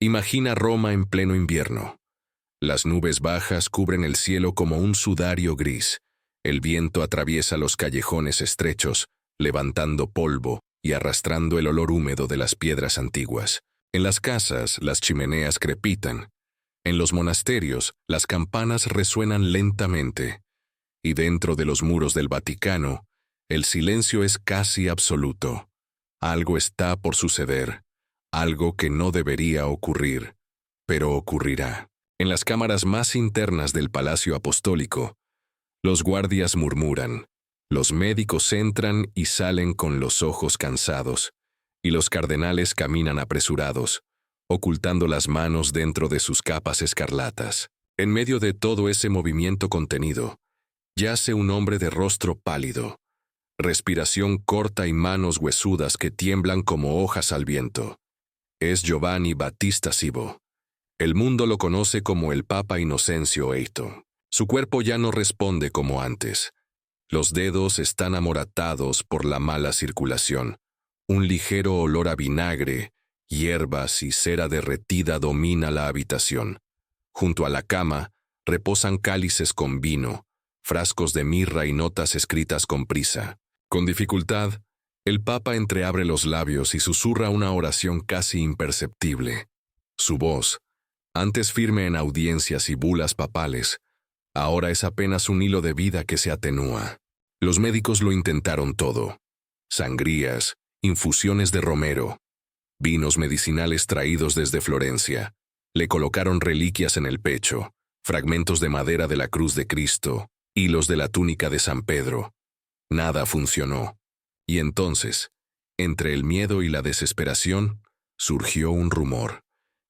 Imagina Roma en pleno invierno. Las nubes bajas cubren el cielo como un sudario gris. El viento atraviesa los callejones estrechos, levantando polvo y arrastrando el olor húmedo de las piedras antiguas. En las casas, las chimeneas crepitan. En los monasterios, las campanas resuenan lentamente. Y dentro de los muros del Vaticano, el silencio es casi absoluto. Algo está por suceder, algo que no debería ocurrir, pero ocurrirá. En las cámaras más internas del Palacio Apostólico, los guardias murmuran, los médicos entran y salen con los ojos cansados, y los cardenales caminan apresurados, ocultando las manos dentro de sus capas escarlatas. En medio de todo ese movimiento contenido, yace un hombre de rostro pálido, respiración corta y manos huesudas que tiemblan como hojas al viento. Es Giovanni Battista Cibo. El mundo lo conoce como el Papa Inocencio VIII. Su cuerpo ya no responde como antes. Los dedos están amoratados por la mala circulación. Un ligero olor a vinagre, hierbas y cera derretida domina la habitación. Junto a la cama reposan cálices con vino, frascos de mirra y notas escritas con prisa. Con dificultad, el Papa entreabre los labios y susurra una oración casi imperceptible. Su voz, antes firme en audiencias y bulas papales, ahora es apenas un hilo de vida que se atenúa. Los médicos lo intentaron todo. Sangrías, infusiones de romero, vinos medicinales traídos desde Florencia. Le colocaron reliquias en el pecho, fragmentos de madera de la cruz de Cristo, hilos de la túnica de San Pedro. Nada funcionó. Y entonces, entre el miedo y la desesperación, surgió un rumor.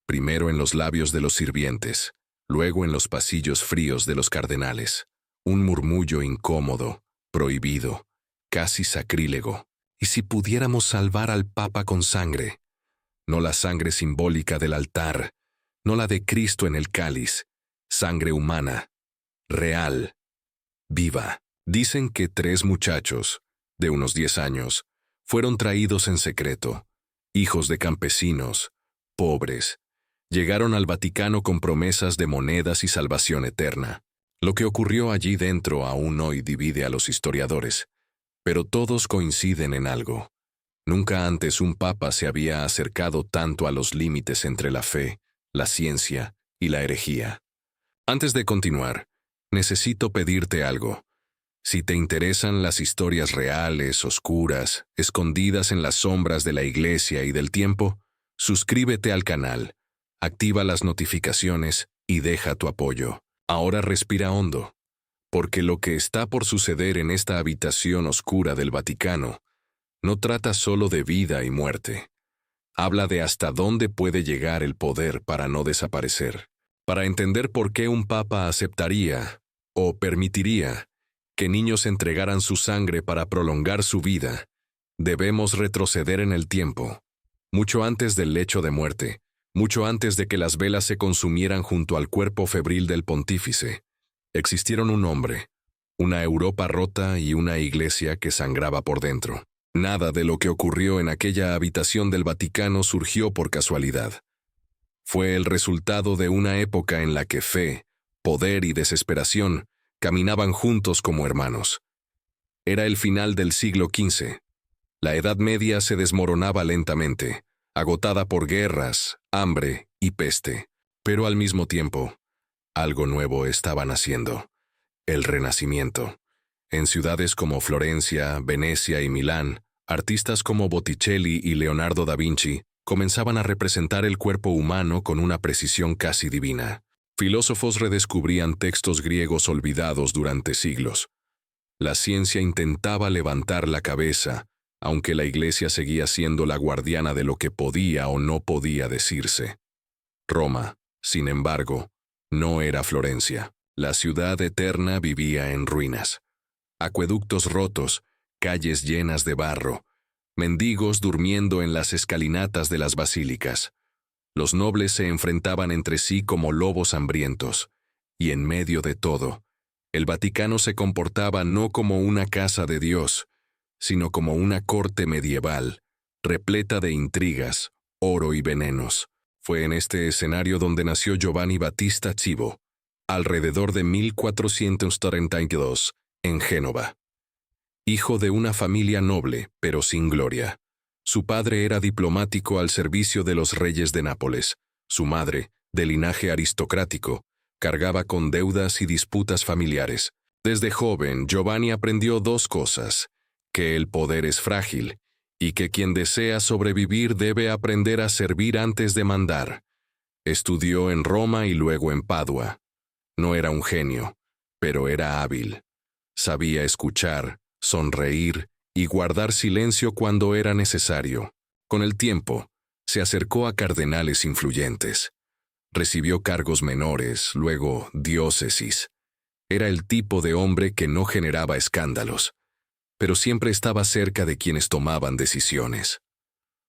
Primero en los labios de los sirvientes, luego en los pasillos fríos de los cardenales. Un murmullo incómodo, prohibido, casi sacrílego. ¿Y si pudiéramos salvar al Papa con sangre? No la sangre simbólica del altar, no la de Cristo en el cáliz, sangre humana, real, viva. Dicen que 3 muchachos, de unos 10 años, fueron traídos en secreto, hijos de campesinos, pobres. Llegaron al Vaticano con promesas de monedas y salvación eterna. Lo que ocurrió allí dentro aún hoy divide a los historiadores, pero todos coinciden en algo. Nunca antes un papa se había acercado tanto a los límites entre la fe, la ciencia y la herejía. Antes de continuar, necesito pedirte algo. Si te interesan las historias reales, oscuras, escondidas en las sombras de la Iglesia y del tiempo, suscríbete al canal, activa las notificaciones y deja tu apoyo. Ahora respira hondo, porque lo que está por suceder en esta habitación oscura del Vaticano no trata solo de vida y muerte. Habla de hasta dónde puede llegar el poder para no desaparecer. Para entender por qué un papa aceptaría o permitiría que niños entregaran su sangre para prolongar su vida, debemos retroceder en el tiempo, mucho antes del lecho de muerte, mucho antes de que las velas se consumieran junto al cuerpo febril del pontífice. Existieron un hombre, una Europa rota y una iglesia que sangraba por dentro. Nada de lo que ocurrió en aquella habitación del Vaticano surgió por casualidad. Fue el resultado de una época en la que fe, poder y desesperación caminaban juntos como hermanos. Era el final del siglo XV. La Edad Media se desmoronaba lentamente, agotada por guerras, hambre y peste. Pero al mismo tiempo, algo nuevo estaba naciendo: el Renacimiento. En ciudades como Florencia, Venecia y Milán, artistas como Botticelli y Leonardo da Vinci comenzaban a representar el cuerpo humano con una precisión casi divina. Filósofos redescubrían textos griegos olvidados durante siglos. La ciencia intentaba levantar la cabeza, aunque la Iglesia seguía siendo la guardiana de lo que podía o no podía decirse. Roma, sin embargo, no era Florencia. La ciudad eterna vivía en ruinas. Acueductos rotos, calles llenas de barro, mendigos durmiendo en las escalinatas de las basílicas. Los nobles se enfrentaban entre sí como lobos hambrientos, y en medio de todo, el Vaticano se comportaba no como una casa de Dios, sino como una corte medieval, repleta de intrigas, oro y venenos. Fue en este escenario donde nació Giovanni Battista Cibo, alrededor de 1432, en Génova. Hijo de una familia noble, pero sin gloria. Su padre era diplomático al servicio de los reyes de Nápoles. Su madre, de linaje aristocrático, cargaba con deudas y disputas familiares. Desde joven, Giovanni aprendió dos cosas: que el poder es frágil y que quien desea sobrevivir debe aprender a servir antes de mandar. Estudió en Roma y luego en Padua. No era un genio, pero era hábil. Sabía escuchar, sonreír y guardar silencio cuando era necesario. Con el tiempo, se acercó a cardenales influyentes. Recibió cargos menores, luego diócesis. Era el tipo de hombre que no generaba escándalos, pero siempre estaba cerca de quienes tomaban decisiones.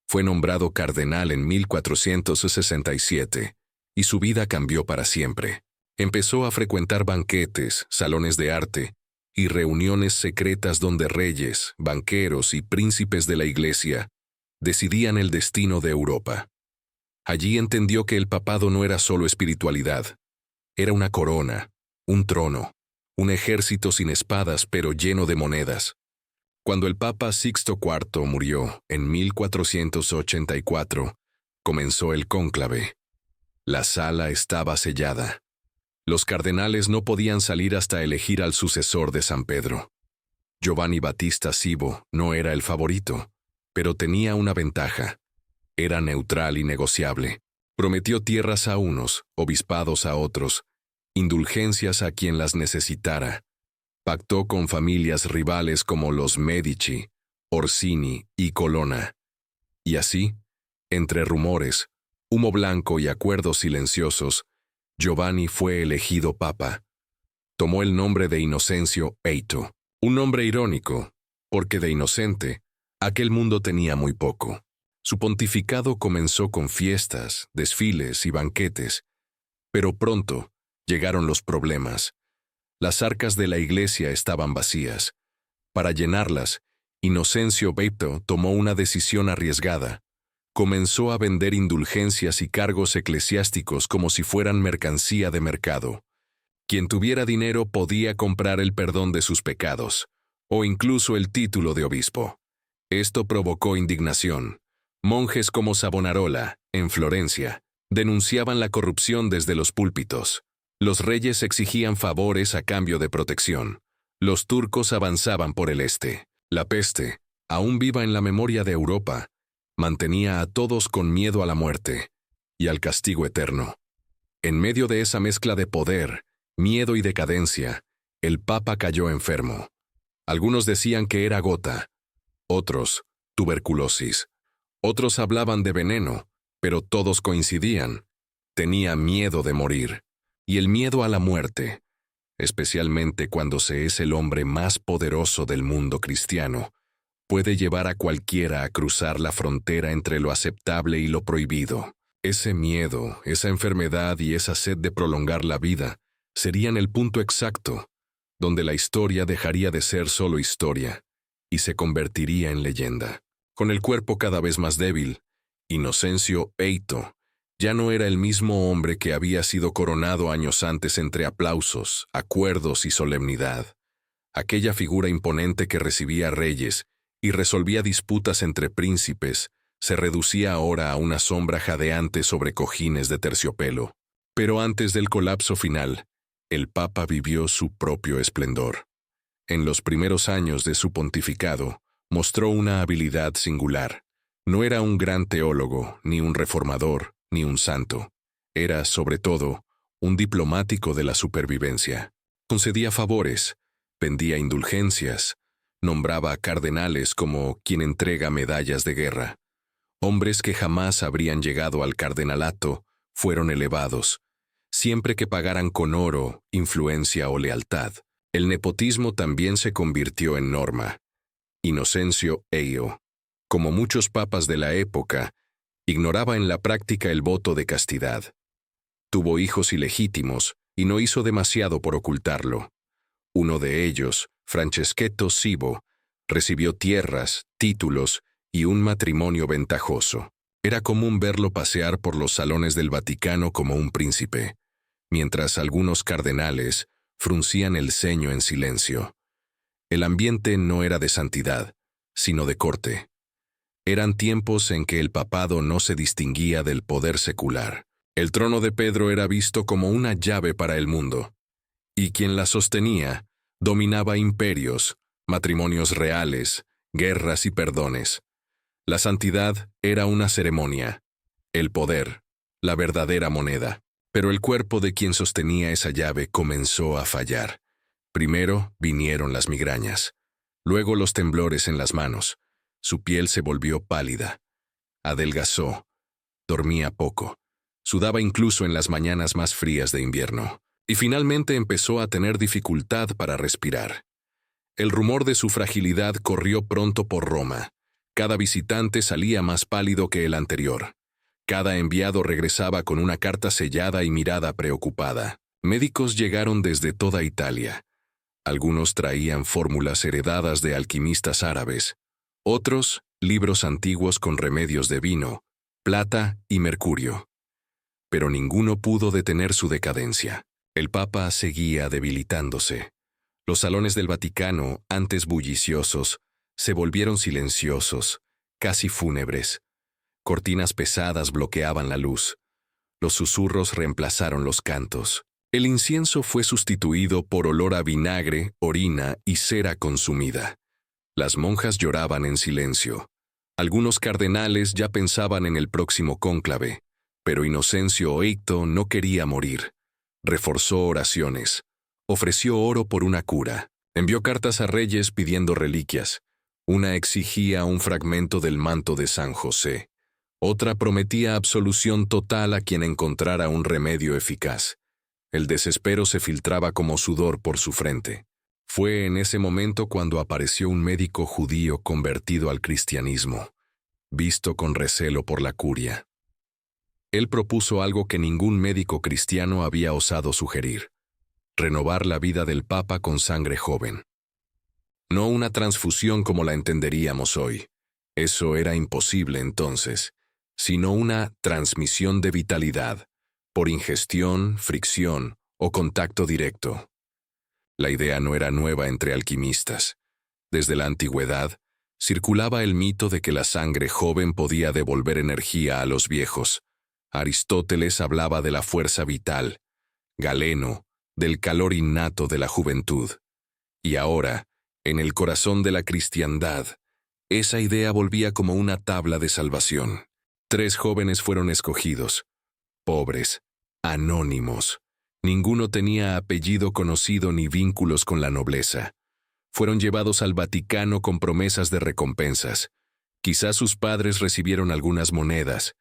Fue nombrado cardenal en 1467, y su vida cambió para siempre. Empezó a frecuentar banquetes, salones de arte y reuniones secretas donde reyes, banqueros y príncipes de la Iglesia decidían el destino de Europa. Allí entendió que el papado no era solo espiritualidad, era una corona, un trono, un ejército sin espadas pero lleno de monedas. Cuando el Papa Sixto IV murió en 1484, comenzó el cónclave. La sala estaba sellada. Los cardenales no podían salir hasta elegir al sucesor de San Pedro. Giovanni Battista Cibo no era el favorito, pero tenía una ventaja. Era neutral y negociable. Prometió tierras a unos, obispados a otros, indulgencias a quien las necesitara. Pactó con familias rivales como los Medici, Orsini y Colonna. Y así, entre rumores, humo blanco y acuerdos silenciosos, Giovanni fue elegido papa. Tomó el nombre de Inocencio VIII, un nombre irónico, porque de inocente, aquel mundo tenía muy poco. Su pontificado comenzó con fiestas, desfiles y banquetes, pero pronto llegaron los problemas. Las arcas de la iglesia estaban vacías. Para llenarlas, Inocencio VIII tomó una decisión arriesgada. Comenzó a vender indulgencias y cargos eclesiásticos como si fueran mercancía de mercado. Quien tuviera dinero podía comprar el perdón de sus pecados, o incluso el título de obispo. Esto provocó indignación. Monjes como Savonarola, en Florencia, denunciaban la corrupción desde los púlpitos. Los reyes exigían favores a cambio de protección. Los turcos avanzaban por el este. La peste, aún viva en la memoria de Europa, mantenía a todos con miedo a la muerte y al castigo eterno. En medio de esa mezcla de poder, miedo y decadencia, el Papa cayó enfermo. Algunos decían que era gota, otros, tuberculosis. Otros hablaban de veneno, pero todos coincidían. Tenía miedo de morir. Y el miedo a la muerte, especialmente cuando se es el hombre más poderoso del mundo cristiano, puede llevar a cualquiera a cruzar la frontera entre lo aceptable y lo prohibido. Ese miedo, esa enfermedad y esa sed de prolongar la vida serían el punto exacto, donde la historia dejaría de ser solo historia y se convertiría en leyenda. Con el cuerpo cada vez más débil, Inocencio VIII ya no era el mismo hombre que había sido coronado años antes entre aplausos, acuerdos y solemnidad. Aquella figura imponente que recibía reyes y resolvía disputas entre príncipes se reducía ahora a una sombra jadeante sobre cojines de terciopelo. Pero antes del colapso final, el Papa vivió su propio esplendor. En los primeros años de su pontificado, mostró una habilidad singular. No era un gran teólogo, ni un reformador, ni un santo. Era, sobre todo, un diplomático de la supervivencia. Concedía favores, vendía indulgencias, nombraba a cardenales como quien entrega medallas de guerra. Hombres que jamás habrían llegado al cardenalato fueron elevados, siempre que pagaran con oro, influencia o lealtad. El nepotismo también se convirtió en norma. Inocencio VIII, como muchos papas de la época, ignoraba en la práctica el voto de castidad. Tuvo hijos ilegítimos y no hizo demasiado por ocultarlo. Uno de ellos, Franceschetto Cibo, recibió tierras, títulos y un matrimonio ventajoso. Era común verlo pasear por los salones del Vaticano como un príncipe, mientras algunos cardenales fruncían el ceño en silencio. El ambiente no era de santidad, sino de corte. Eran tiempos en que el papado no se distinguía del poder secular. El trono de Pedro era visto como una llave para el mundo, y quien la sostenía dominaba imperios, matrimonios reales, guerras y perdones. La santidad era una ceremonia, el poder, la verdadera moneda. Pero el cuerpo de quien sostenía esa llave comenzó a fallar. Primero vinieron las migrañas, luego los temblores en las manos. Su piel se volvió pálida. Adelgazó. Dormía poco. Sudaba incluso en las mañanas más frías de invierno. Y finalmente empezó a tener dificultad para respirar. El rumor de su fragilidad corrió pronto por Roma. Cada visitante salía más pálido que el anterior. Cada enviado regresaba con una carta sellada y mirada preocupada. Médicos llegaron desde toda Italia. Algunos traían fórmulas heredadas de alquimistas árabes. Otros, libros antiguos con remedios de vino, plata y mercurio. Pero ninguno pudo detener su decadencia. El Papa seguía debilitándose. Los salones del Vaticano, antes bulliciosos, se volvieron silenciosos, casi fúnebres. Cortinas pesadas bloqueaban la luz. Los susurros reemplazaron los cantos. El incienso fue sustituido por olor a vinagre, orina y cera consumida. Las monjas lloraban en silencio. Algunos cardenales ya pensaban en el próximo cónclave, pero Inocencio Eicto no quería morir. Reforzó oraciones. Ofreció oro por una cura. Envió cartas a reyes pidiendo reliquias. Una exigía un fragmento del manto de San José. Otra prometía absolución total a quien encontrara un remedio eficaz. El desespero se filtraba como sudor por su frente. Fue en ese momento cuando apareció un médico judío convertido al cristianismo, visto con recelo por la curia. Él propuso algo que ningún médico cristiano había osado sugerir: renovar la vida del Papa con sangre joven. No una transfusión como la entenderíamos hoy. Eso era imposible entonces, sino una transmisión de vitalidad, por ingestión, fricción o contacto directo. La idea no era nueva entre alquimistas. Desde la antigüedad, circulaba el mito de que la sangre joven podía devolver energía a los viejos. Aristóteles hablaba de la fuerza vital, Galeno, del calor innato de la juventud. Y ahora, en el corazón de la cristiandad, esa idea volvía como una tabla de salvación. 3 jóvenes fueron escogidos, pobres, anónimos. Ninguno tenía apellido conocido ni vínculos con la nobleza. Fueron llevados al Vaticano con promesas de recompensas. Quizá sus padres recibieron algunas monedas.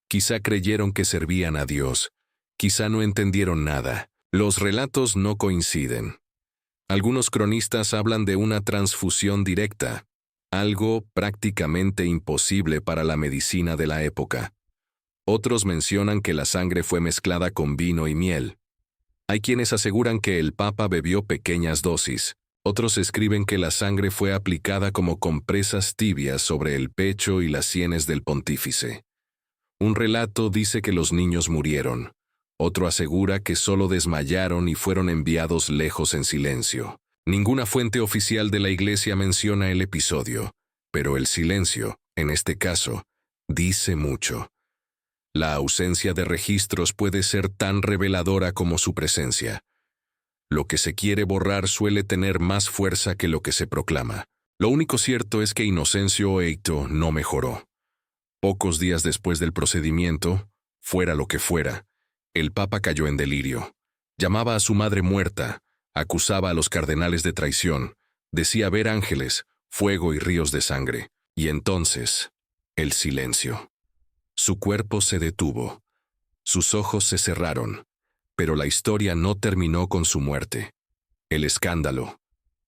Quizá creyeron que servían a Dios. Quizá no entendieron nada. Los relatos no coinciden. Algunos cronistas hablan de una transfusión directa, algo prácticamente imposible para la medicina de la época. Otros mencionan que la sangre fue mezclada con vino y miel. Hay quienes aseguran que el Papa bebió pequeñas dosis. Otros escriben que la sangre fue aplicada como compresas tibias sobre el pecho y las sienes del pontífice. Un relato dice que los niños murieron. Otro asegura que solo desmayaron y fueron enviados lejos en silencio. Ninguna fuente oficial de la Iglesia menciona el episodio, pero el silencio, en este caso, dice mucho. La ausencia de registros puede ser tan reveladora como su presencia. Lo que se quiere borrar suele tener más fuerza que lo que se proclama. Lo único cierto es que Inocencio Eicto no mejoró. Pocos días después del procedimiento, fuera lo que fuera, el Papa cayó en delirio. Llamaba a su madre muerta, acusaba a los cardenales de traición, decía ver ángeles, fuego y ríos de sangre. Y entonces, el silencio. Su cuerpo se detuvo. Sus ojos se cerraron, pero la historia no terminó con su muerte. El escándalo,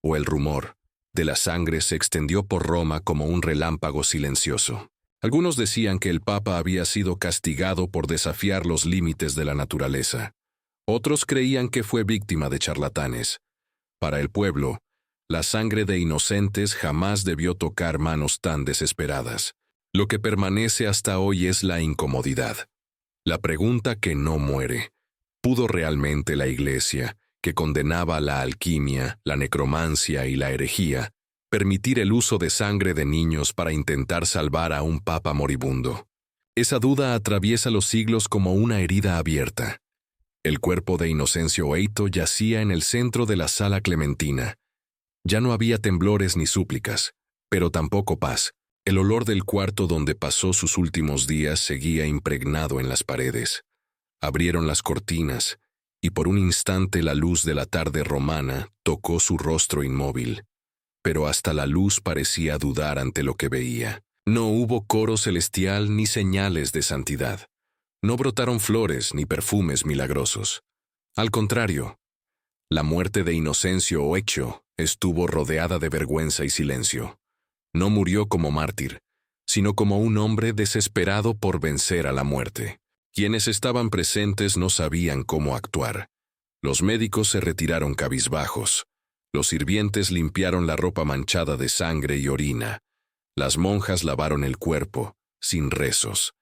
o el rumor, de la sangre se extendió por Roma como un relámpago silencioso. Algunos decían que el Papa había sido castigado por desafiar los límites de la naturaleza. Otros creían que fue víctima de charlatanes. Para el pueblo, la sangre de inocentes jamás debió tocar manos tan desesperadas. Lo que permanece hasta hoy es la incomodidad. La pregunta que no muere. ¿Pudo realmente la Iglesia, que condenaba la alquimia, la necromancia y la herejía, permitir el uso de sangre de niños para intentar salvar a un papa moribundo? Esa duda atraviesa los siglos como una herida abierta. El cuerpo de Inocencio Eito yacía en el centro de la Sala Clementina. Ya no había temblores ni súplicas, pero tampoco paz. El olor del cuarto donde pasó sus últimos días seguía impregnado en las paredes. Abrieron las cortinas, y por un instante la luz de la tarde romana tocó su rostro inmóvil. Pero hasta la luz parecía dudar ante lo que veía. No hubo coro celestial ni señales de santidad. No brotaron flores ni perfumes milagrosos. Al contrario, la muerte de Inocencio Oecho estuvo rodeada de vergüenza y silencio. No murió como mártir, sino como un hombre desesperado por vencer a la muerte. Quienes estaban presentes no sabían cómo actuar. Los médicos se retiraron cabizbajos. Los sirvientes limpiaron la ropa manchada de sangre y orina. Las monjas lavaron el cuerpo, sin rezos.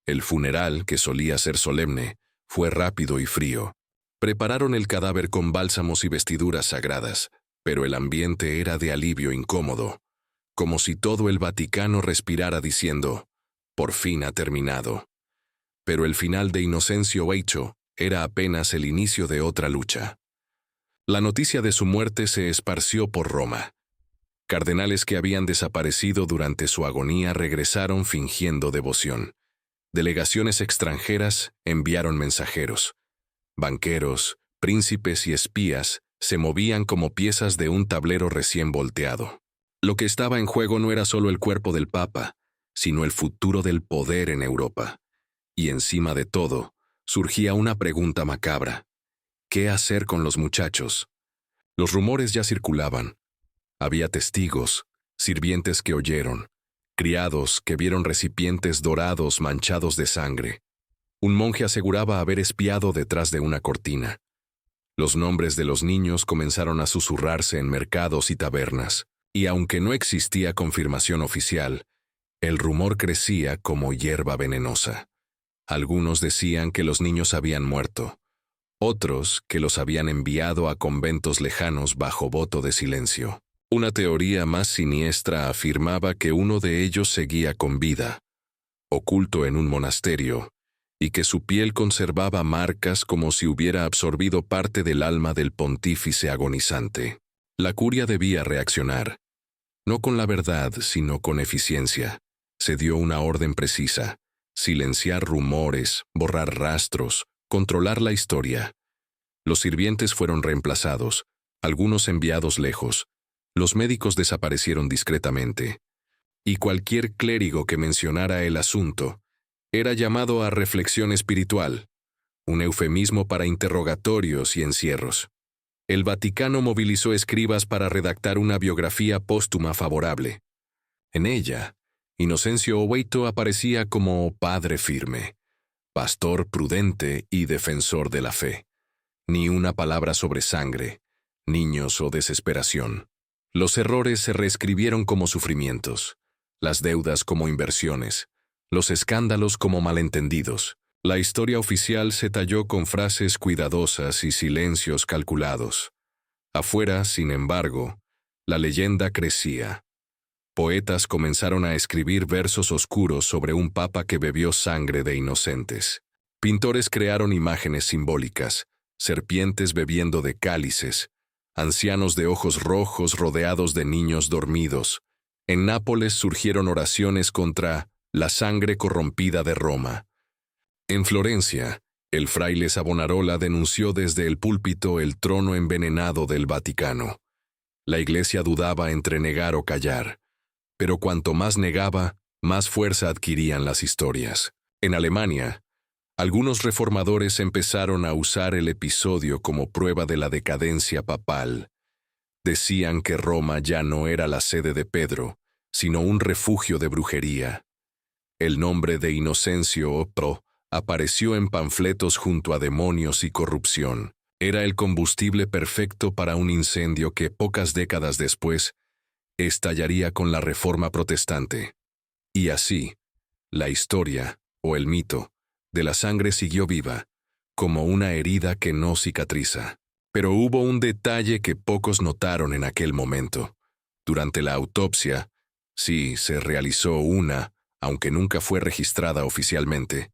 El funeral, que solía ser solemne, fue rápido y frío. Prepararon el cadáver con bálsamos y vestiduras sagradas, pero el ambiente era de alivio incómodo, como si todo el Vaticano respirara diciendo, por fin ha terminado. Pero el final de Inocencio Oecho era apenas el inicio de otra lucha. La noticia de su muerte se esparció por Roma. Cardenales que habían desaparecido durante su agonía regresaron fingiendo devoción. Delegaciones extranjeras enviaron mensajeros. Banqueros, príncipes y espías se movían como piezas de un tablero recién volteado. Lo que estaba en juego no era solo el cuerpo del Papa, sino el futuro del poder en Europa. Y encima de todo, surgía una pregunta macabra. ¿Qué hacer con los muchachos? Los rumores ya circulaban. Había testigos, sirvientes que oyeron, criados que vieron recipientes dorados manchados de sangre. Un monje aseguraba haber espiado detrás de una cortina. Los nombres de los niños comenzaron a susurrarse en mercados y tabernas. Y aunque no existía confirmación oficial, el rumor crecía como hierba venenosa. Algunos decían que los niños habían muerto, otros que los habían enviado a conventos lejanos bajo voto de silencio. Una teoría más siniestra afirmaba que uno de ellos seguía con vida, oculto en un monasterio, y que su piel conservaba marcas como si hubiera absorbido parte del alma del pontífice agonizante. La curia debía reaccionar. No con la verdad, sino con eficiencia. Se dio una orden precisa: silenciar rumores, borrar rastros, controlar la historia. Los sirvientes fueron reemplazados, algunos enviados lejos. Los médicos desaparecieron discretamente. Y cualquier clérigo que mencionara el asunto era llamado a reflexión espiritual, un eufemismo para interrogatorios y encierros. El Vaticano movilizó escribas para redactar una biografía póstuma favorable. En ella, Inocencio Oeito aparecía como padre firme, pastor prudente y defensor de la fe. Ni una palabra sobre sangre, niños o desesperación. Los errores se reescribieron como sufrimientos, las deudas como inversiones, los escándalos como malentendidos. La historia oficial se talló con frases cuidadosas y silencios calculados. Afuera, sin embargo, la leyenda crecía. Poetas comenzaron a escribir versos oscuros sobre un papa que bebió sangre de inocentes. Pintores crearon imágenes simbólicas, serpientes bebiendo de cálices, ancianos de ojos rojos rodeados de niños dormidos. En Nápoles surgieron oraciones contra la sangre corrompida de Roma. En Florencia, el fraile Savonarola denunció desde el púlpito el trono envenenado del Vaticano. La Iglesia dudaba entre negar o callar, pero cuanto más negaba, más fuerza adquirían las historias. En Alemania, algunos reformadores empezaron a usar el episodio como prueba de la decadencia papal. Decían que Roma ya no era la sede de Pedro, sino un refugio de brujería. El nombre de Inocencio Oecho apareció en panfletos junto a demonios y corrupción. Era el combustible perfecto para un incendio que pocas décadas después estallaría con la Reforma Protestante. Y así, La historia, o el mito, de la sangre siguió viva, como una herida que no cicatriza. Pero hubo un detalle que pocos notaron en aquel momento. Durante la autopsia, sí, se realizó una, aunque nunca fue registrada oficialmente,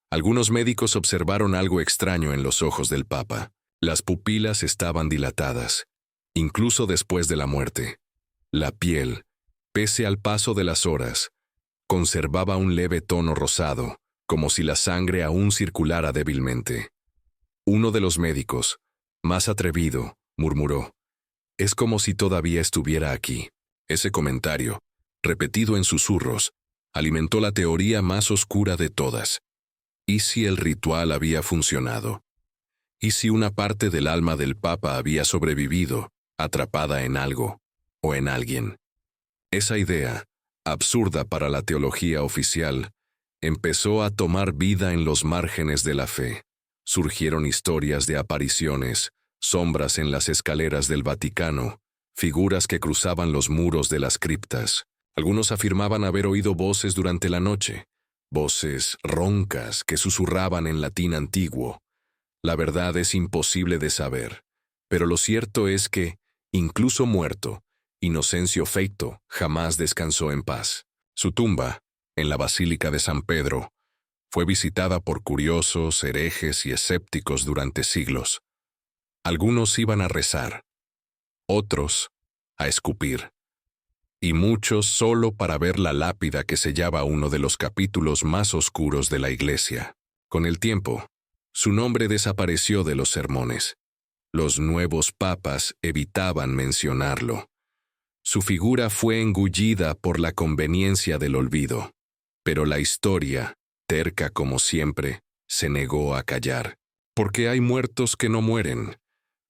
algunos médicos observaron algo extraño en los ojos del Papa. Las pupilas estaban dilatadas, incluso después de la muerte. La piel, pese al paso de las horas, conservaba un leve tono rosado, como si la sangre aún circulara débilmente. Uno de los médicos, más atrevido, murmuró: «Es como si todavía estuviera aquí». Ese comentario, repetido en susurros, alimentó la teoría más oscura de todas. ¿Y si el ritual había funcionado? ¿Y si una parte del alma del Papa había sobrevivido, atrapada en algo o en alguien? Esa idea, absurda para la teología oficial, empezó a tomar vida en los márgenes de la fe. Surgieron historias de apariciones, sombras en las escaleras del Vaticano, figuras que cruzaban los muros de las criptas. Algunos afirmaban haber oído voces durante la noche, voces roncas que susurraban en latín antiguo. La verdad es imposible de saber, pero lo cierto es que, incluso muerto, Inocencio Feito jamás descansó en paz. Su tumba, en la Basílica de San Pedro, fue visitada por curiosos, herejes y escépticos durante siglos. Algunos iban a rezar, otros a escupir, y muchos solo para ver la lápida que sellaba uno de los capítulos más oscuros de la Iglesia. Con el tiempo, su nombre desapareció de los sermones. Los nuevos papas evitaban mencionarlo. Su figura fue engullida por la conveniencia del olvido. Pero la historia, terca como siempre, se negó a callar. Porque hay muertos que no mueren,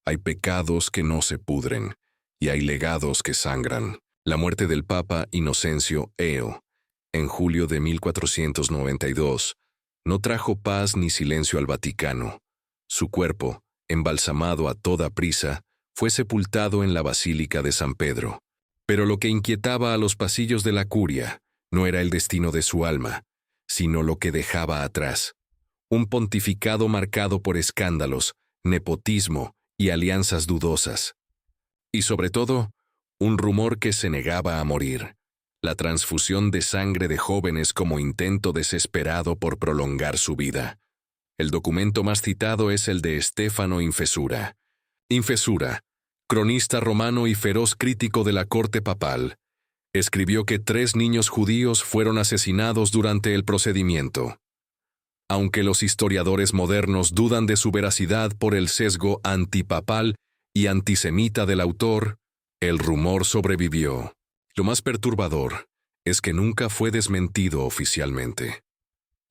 hay pecados que no se pudren, y hay legados que sangran. La muerte del Papa Inocencio Eo, en julio de 1492, no trajo paz ni silencio al Vaticano. Su cuerpo, embalsamado a toda prisa, fue sepultado en la Basílica de San Pedro. Pero lo que inquietaba a los pasillos de la curia no era el destino de su alma, sino lo que dejaba atrás. Un pontificado marcado por escándalos, nepotismo y alianzas dudosas. Y sobre todo, un rumor que se negaba a morir: la transfusión de sangre de jóvenes como intento desesperado por prolongar su vida. El documento más citado es el de Stefano Infesura. Infesura, cronista romano y feroz crítico de la corte papal, escribió que 3 niños judíos fueron asesinados durante el procedimiento. Aunque los historiadores modernos dudan de su veracidad por el sesgo antipapal y antisemita del autor, el rumor sobrevivió. Lo más perturbador es que nunca fue desmentido oficialmente.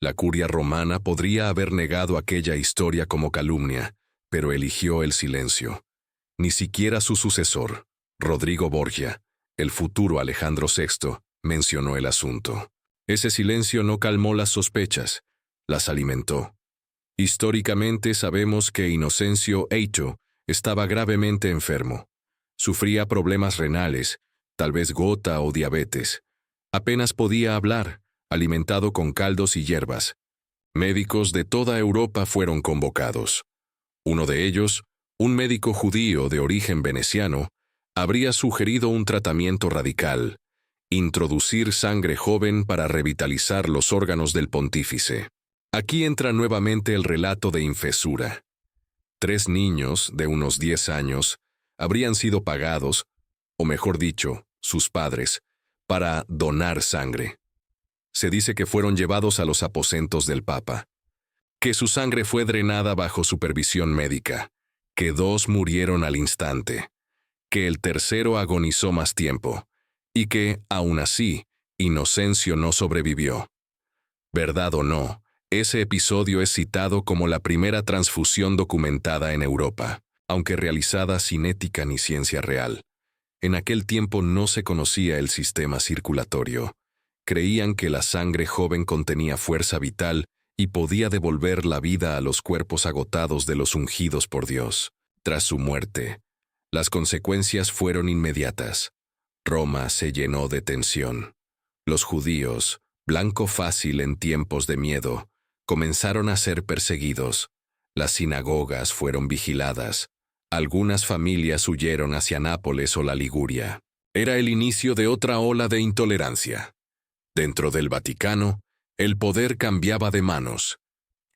La curia romana podría haber negado aquella historia como calumnia, pero eligió el silencio. Ni siquiera su sucesor, Rodrigo Borgia, el futuro Alejandro VI, mencionó el asunto. Ese silencio no calmó las sospechas, las alimentó. Históricamente sabemos que Inocencio Eicho estaba gravemente enfermo. Sufría problemas renales, tal vez gota o diabetes. Apenas podía hablar, alimentado con caldos y hierbas. Médicos de toda Europa fueron convocados. Uno de ellos, un médico judío de origen veneciano, habría sugerido un tratamiento radical: introducir sangre joven para revitalizar los órganos del pontífice. Aquí entra nuevamente el relato de Infesura. 3 niños de unos 10 años habrían sido pagados, o mejor dicho, sus padres, para donar sangre. Se dice que fueron llevados a los aposentos del Papa, que su sangre fue drenada bajo supervisión médica, que 2 murieron al instante, que el tercero agonizó más tiempo, y que, aún así, Inocencio no sobrevivió. Verdad o no, ese episodio es citado como la primera transfusión documentada en Europa, aunque realizada sin ética ni ciencia real. En aquel tiempo no se conocía el sistema circulatorio. Creían que la sangre joven contenía fuerza vital y podía devolver la vida a los cuerpos agotados de los ungidos por Dios. Tras su muerte, las consecuencias fueron inmediatas. Roma se llenó de tensión. Los judíos, blanco fácil en tiempos de miedo, comenzaron a ser perseguidos. Las sinagogas fueron vigiladas. Algunas familias huyeron hacia Nápoles o la Liguria. Era el inicio de otra ola de intolerancia. Dentro del Vaticano, el poder cambiaba de manos.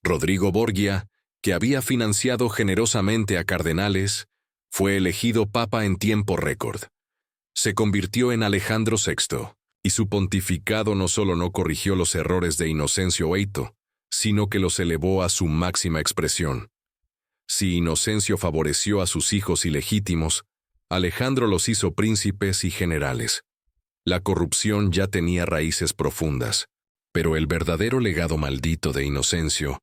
Rodrigo Borgia, que había financiado generosamente a cardenales, fue elegido papa en tiempo récord. Se convirtió en Alejandro VI, y su pontificado no solo no corrigió los errores de Inocencio Eito, sino que los elevó a su máxima expresión. Si Inocencio favoreció a sus hijos ilegítimos, Alejandro los hizo príncipes y generales. La corrupción ya tenía raíces profundas, pero el verdadero legado maldito de Inocencio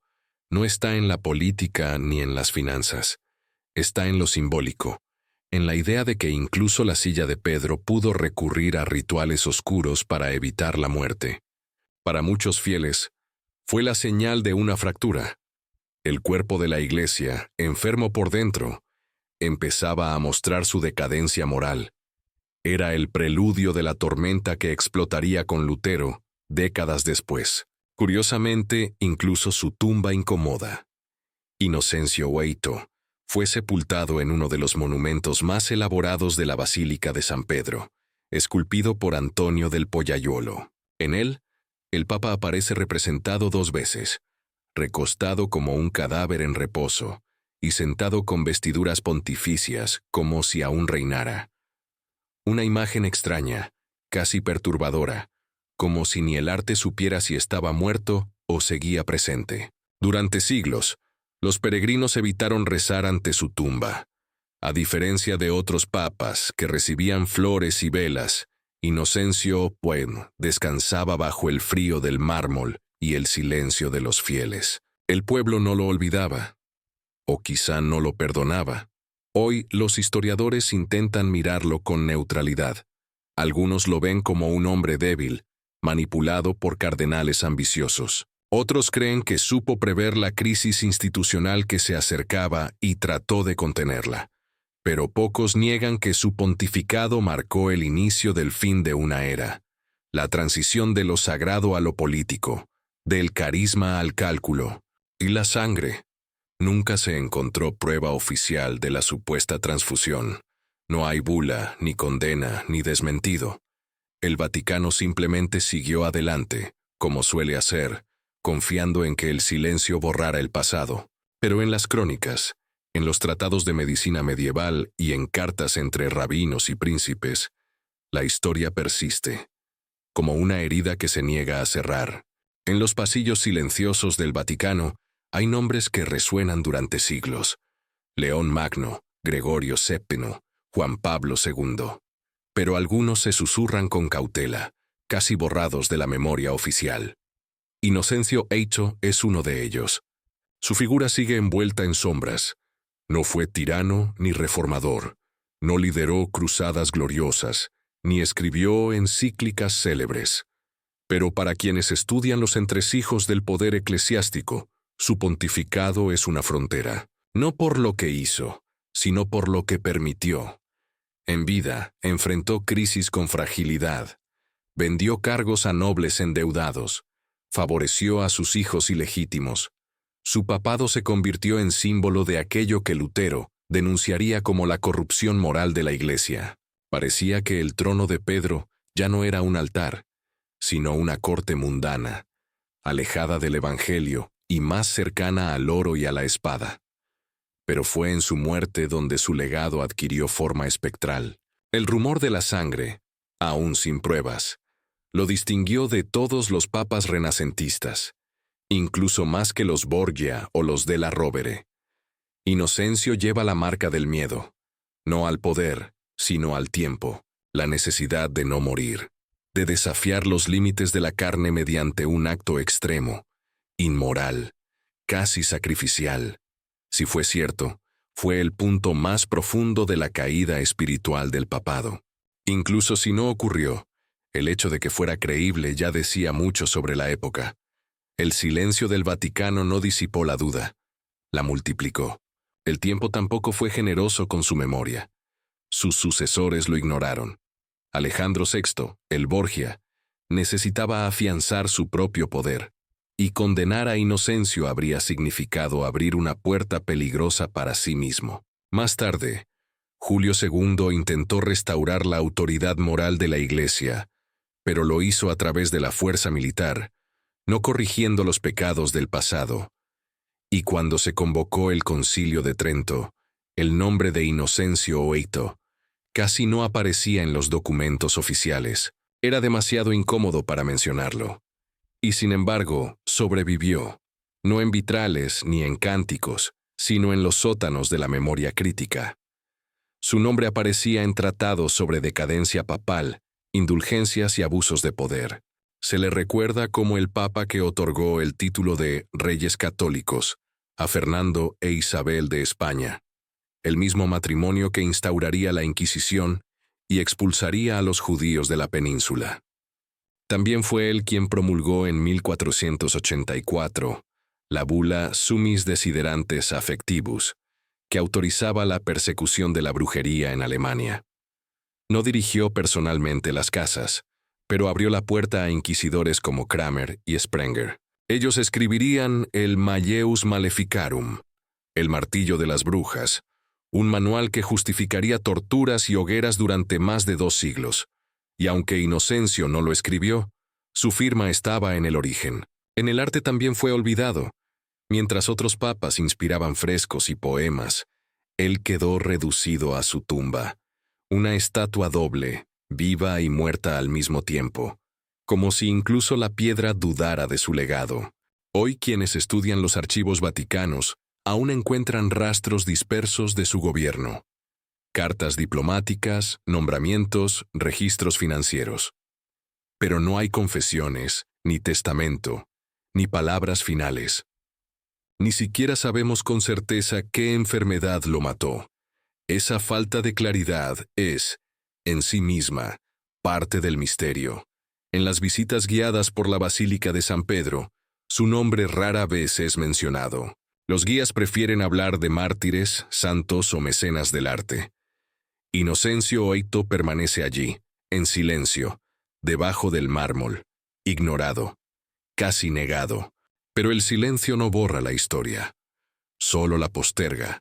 no está en la política ni en las finanzas. Está en lo simbólico, en la idea de que incluso la silla de Pedro pudo recurrir a rituales oscuros para evitar la muerte. Para muchos fieles, fue la señal de una fractura. El cuerpo de la Iglesia, enfermo por dentro, empezaba a mostrar su decadencia moral. Era el preludio de la tormenta que explotaría con Lutero décadas después. Curiosamente, incluso su tumba incomoda. Inocencio Eito fue sepultado en uno de los monumentos más elaborados de la Basílica de San Pedro, esculpido por Antonio del Pollaiuolo. En él, el Papa aparece representado 2 veces, recostado como un cadáver en reposo y sentado con vestiduras pontificias como si aún reinara. Una imagen extraña, casi perturbadora, como si ni el arte supiera si estaba muerto o seguía presente. Durante siglos, los peregrinos evitaron rezar ante su tumba. A diferencia de otros papas que recibían flores y velas, Inocencio, descansaba bajo el frío del mármol y el silencio de los fieles. El pueblo no lo olvidaba, o quizá no lo perdonaba. Hoy los historiadores intentan mirarlo con neutralidad. Algunos lo ven como un hombre débil, manipulado por cardenales ambiciosos. Otros creen que supo prever la crisis institucional que se acercaba y trató de contenerla. Pero pocos niegan que su pontificado marcó el inicio del fin de una era, la transición de lo sagrado a lo político, del carisma al cálculo. Y la sangre. Nunca se encontró prueba oficial de la supuesta transfusión. No hay bula, ni condena, ni desmentido. El Vaticano simplemente siguió adelante, como suele hacer, confiando en que el silencio borrara el pasado. Pero en las crónicas, en los tratados de medicina medieval y en cartas entre rabinos y príncipes, la historia persiste, como una herida que se niega a cerrar. En los pasillos silenciosos del Vaticano hay nombres que resuenan durante siglos: León Magno, Gregorio VII, Juan Pablo II. Pero algunos se susurran con cautela, casi borrados de la memoria oficial. Inocencio Eito es uno de ellos. Su figura sigue envuelta en sombras. No fue tirano ni reformador. No lideró cruzadas gloriosas, ni escribió encíclicas célebres. Pero para quienes estudian los entresijos del poder eclesiástico, su pontificado es una frontera. No por lo que hizo, sino por lo que permitió. En vida, enfrentó crisis con fragilidad. Vendió cargos a nobles endeudados. Favoreció a sus hijos ilegítimos. Su papado se convirtió en símbolo de aquello que Lutero denunciaría como la corrupción moral de la Iglesia. Parecía que el trono de Pedro ya no era un altar, sino una corte mundana, alejada del Evangelio y más cercana al oro y a la espada. Pero fue en su muerte donde su legado adquirió forma espectral. El rumor de la sangre, aún sin pruebas, lo distinguió de todos los papas renacentistas, incluso más que los Borgia o los de la Rovere. Inocencio lleva la marca del miedo, no al poder, sino al tiempo, la necesidad de no morir, de desafiar los límites de la carne mediante un acto extremo, inmoral, casi sacrificial. Si fue cierto, fue el punto más profundo de la caída espiritual del papado. Incluso si no ocurrió, el hecho de que fuera creíble ya decía mucho sobre la época. El silencio del Vaticano no disipó la duda, la multiplicó. El tiempo tampoco fue generoso con su memoria. Sus sucesores lo ignoraron. Alejandro VI, el Borgia, necesitaba afianzar su propio poder, y condenar a Inocencio habría significado abrir una puerta peligrosa para sí mismo. Más tarde, Julio II intentó restaurar la autoridad moral de la Iglesia, pero lo hizo a través de la fuerza militar, no corrigiendo los pecados del pasado. Y cuando se convocó el Concilio de Trento, el nombre de Inocencio Oeito casi no aparecía en los documentos oficiales. Era demasiado incómodo para mencionarlo. Y sin embargo, sobrevivió, no en vitrales ni en cánticos, sino en los sótanos de la memoria crítica. Su nombre aparecía en tratados sobre decadencia papal, indulgencias y abusos de poder. Se le recuerda como el papa que otorgó el título de Reyes Católicos a Fernando e Isabel de España, el mismo matrimonio que instauraría la Inquisición y expulsaría a los judíos de la península. También fue él quien promulgó en 1484 la bula Summis Desiderantes Affectivus, que autorizaba la persecución de la brujería en Alemania. No dirigió personalmente las casas, pero abrió la puerta a inquisidores como Kramer y Sprenger. Ellos escribirían el Malleus Maleficarum, el martillo de las brujas, un manual que justificaría torturas y hogueras durante más de 2 siglos. Y aunque Inocencio no lo escribió, su firma estaba en el origen. En el arte también fue olvidado. Mientras otros papas inspiraban frescos y poemas, él quedó reducido a su tumba, una estatua doble, viva y muerta al mismo tiempo, como si incluso la piedra dudara de su legado. Hoy quienes estudian los archivos vaticanos aún encuentran rastros dispersos de su gobierno. Cartas diplomáticas, nombramientos, registros financieros. Pero no hay confesiones, ni testamento, ni palabras finales. Ni siquiera sabemos con certeza qué enfermedad lo mató. Esa falta de claridad es, en sí misma, parte del misterio. En las visitas guiadas por la Basílica de San Pedro, su nombre rara vez es mencionado. Los guías prefieren hablar de mártires, santos o mecenas del arte. Inocencio Oeito permanece allí, en silencio, debajo del mármol, ignorado, casi negado. Pero el silencio no borra la historia, solo la posterga.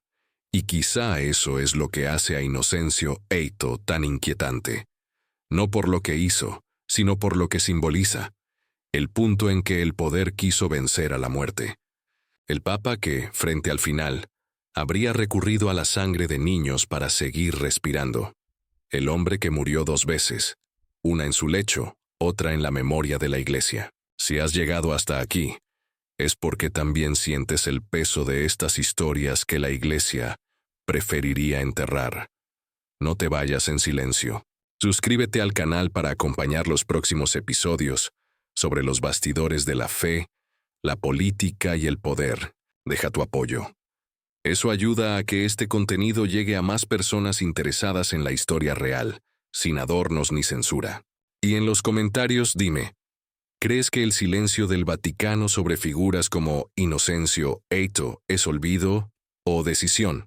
Y quizá eso es lo que hace a Inocencio Oeito tan inquietante. No por lo que hizo, sino por lo que simboliza, el punto en que el poder quiso vencer a la muerte. El papa que, frente al final, habría recurrido a la sangre de niños para seguir respirando. El hombre que murió 2 veces, una en su lecho, otra en la memoria de la Iglesia. Si has llegado hasta aquí, es porque también sientes el peso de estas historias que la Iglesia preferiría enterrar. No te vayas en silencio. Suscríbete al canal para acompañar los próximos episodios sobre los bastidores de la fe, la política y el poder. Deja tu apoyo. Eso ayuda a que este contenido llegue a más personas interesadas en la historia real, sin adornos ni censura. Y en los comentarios dime, ¿crees que el silencio del Vaticano sobre figuras como Inocencio Oeito es olvido o decisión?